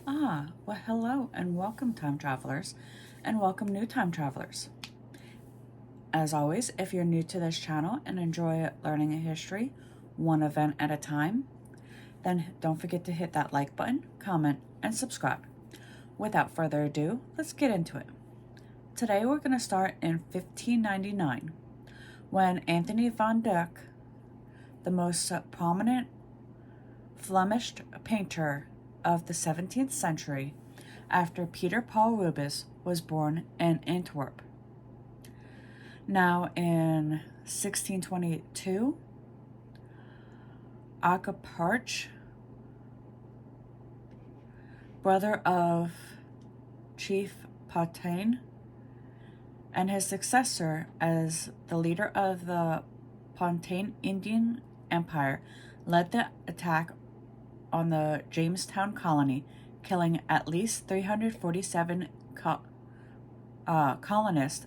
Well, hello and welcome, time travelers, and welcome, new time travelers. As always, if you're new to this channel and enjoy learning a history one event at a time, then don't forget to hit that like button, comment, and subscribe. Without further ado, let's get into it. Today we're going to start in 1599, when Anthony van Dyck, the most prominent Flemish painter of the 17th century, after Peter Paul Rubens, was born in Antwerp. Now in 1622, Acaparch, brother of Chief Patain, and his successor as the leader of the Pontain Indian Empire, led the attack on the Jamestown colony, killing at least 347 colonists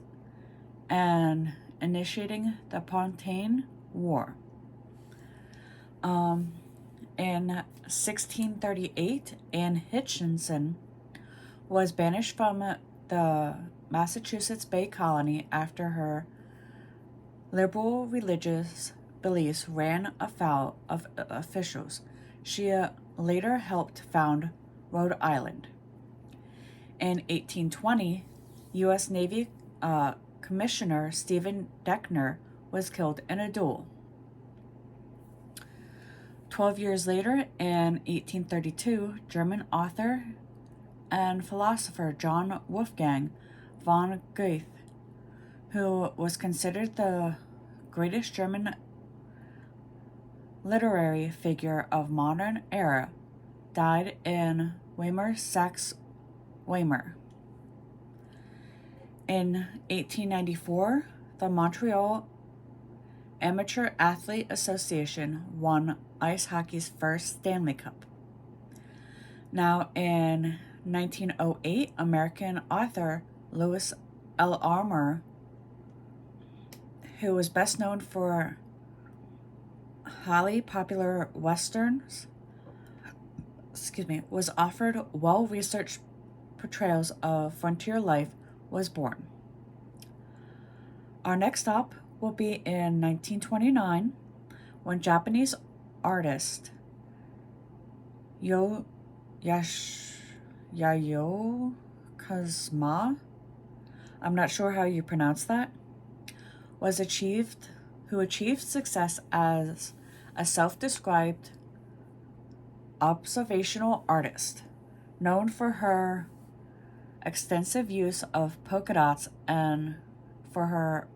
and initiating the Pontain War. In 1638, Anne Hutchinson was banished from the Massachusetts Bay Colony after her liberal religious beliefs ran afoul of officials. She later helped found Rhode Island. In 1820, U.S. Navy Commissioner Stephen Deckner was killed in a duel. 12 years later, in 1832, German author and philosopher John Wolfgang von Goethe, who was considered the greatest German literary figure of modern era, died in Weimar, Saxe-Weimar. In 1894, the Montreal Amateur Athlete Association won ice hockey's first Stanley Cup. Now in 1908, American author Louis L. Armour, who was best known for highly popular westerns, was offered well-researched portrayals of frontier life, was born. Our next stop will be in 1929, when Japanese artist Yayoi Kusama, I'm not sure how you pronounce that, who achieved success as a self-described observational artist, known for her extensive use of polka dots and for her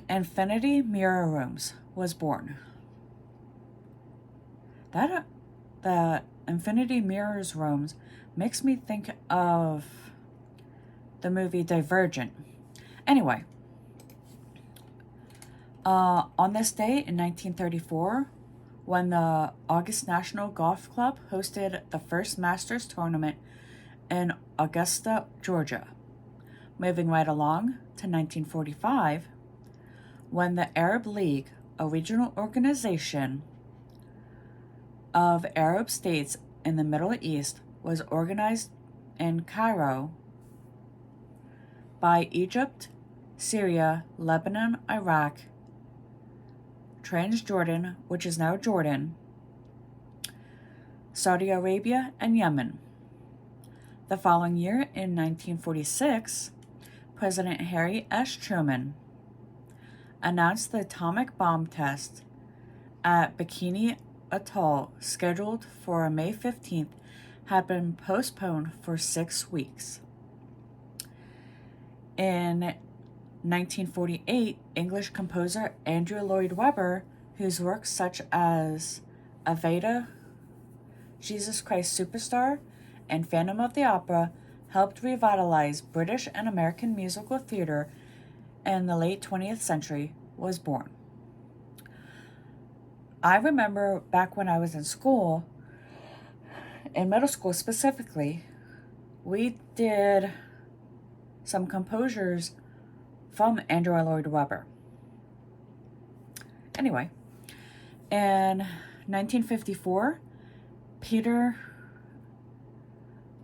infinity mirror rooms, was born. The infinity mirrors rooms makes me think of the movie Divergent. Anyway, on this day in 1934, when the August National Golf Club hosted the first Masters tournament in Augusta, Georgia. Moving right along to 1945, when the Arab League, a regional organization of Arab states in the Middle East, was organized in Cairo by Egypt, Syria, Lebanon, Iraq, Transjordan, which is now Jordan, Saudi Arabia, and Yemen. The following year, in 1946, President Harry S. Truman announced the atomic bomb test at Bikini Atoll, scheduled for May 15th, had been postponed for 6 weeks. In 1948, English composer Andrew Lloyd Webber, whose works such as Evita, Jesus Christ Superstar, and Phantom of the Opera helped revitalize British and American musical theater in the late 20th century, was born. I remember back when I was in school, in middle school specifically, we did some composers from Andrew Lloyd Webber. Anyway, in 1954, Peter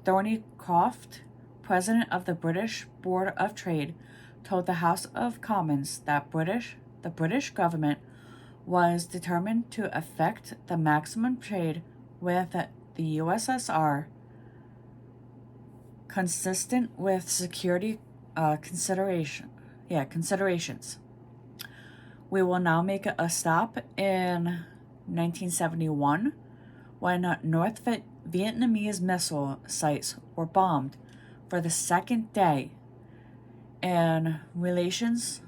Thornycroft, president of the British Board of Trade, told the House of Commons that the British government was determined to effect the maximum trade with the USSR consistent with security considerations. We will now make a stop in 1971 when North Vietnamese missile sites were bombed for the second day in relations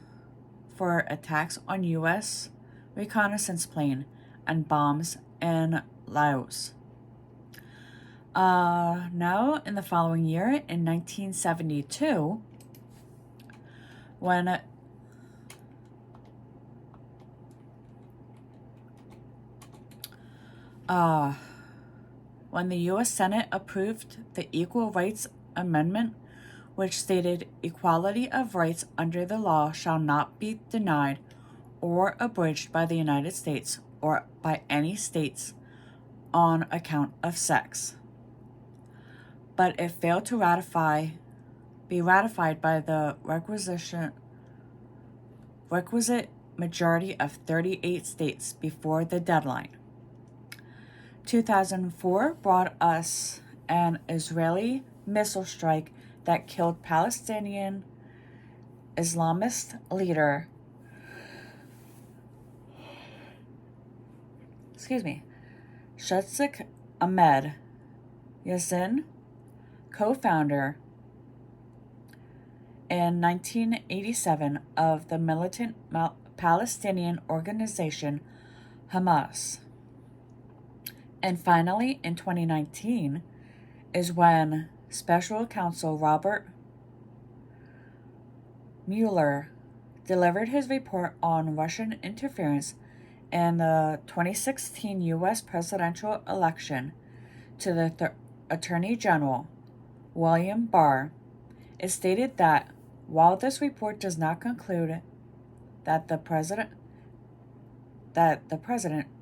for attacks on U.S. reconnaissance plane and bombs in Laos. Now, in the following year, in 1972, when the U.S. Senate approved the Equal Rights Amendment, which stated equality of rights under the law shall not be denied or abridged by the United States or by any states on account of sex. But it failed to be ratified by the requisite majority of 38 states before the deadline. 2004 brought us an Israeli missile strike that killed Palestinian Islamist leader Sheikh Ahmed Yassin, co-founder in 1987 of the militant Palestinian organization Hamas. And finally, in 2019, is when Special Counsel Robert Mueller delivered his report on Russian interference in the 2016 U.S. presidential election to the Attorney General, William Barr. It stated that while this report does not conclude that the president,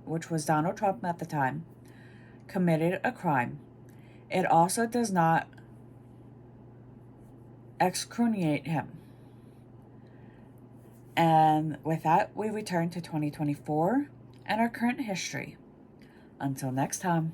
which was Donald Trump at the time, committed a crime, it also does not exculpate him. And with that, we return to 2024 and our current history. Until next time.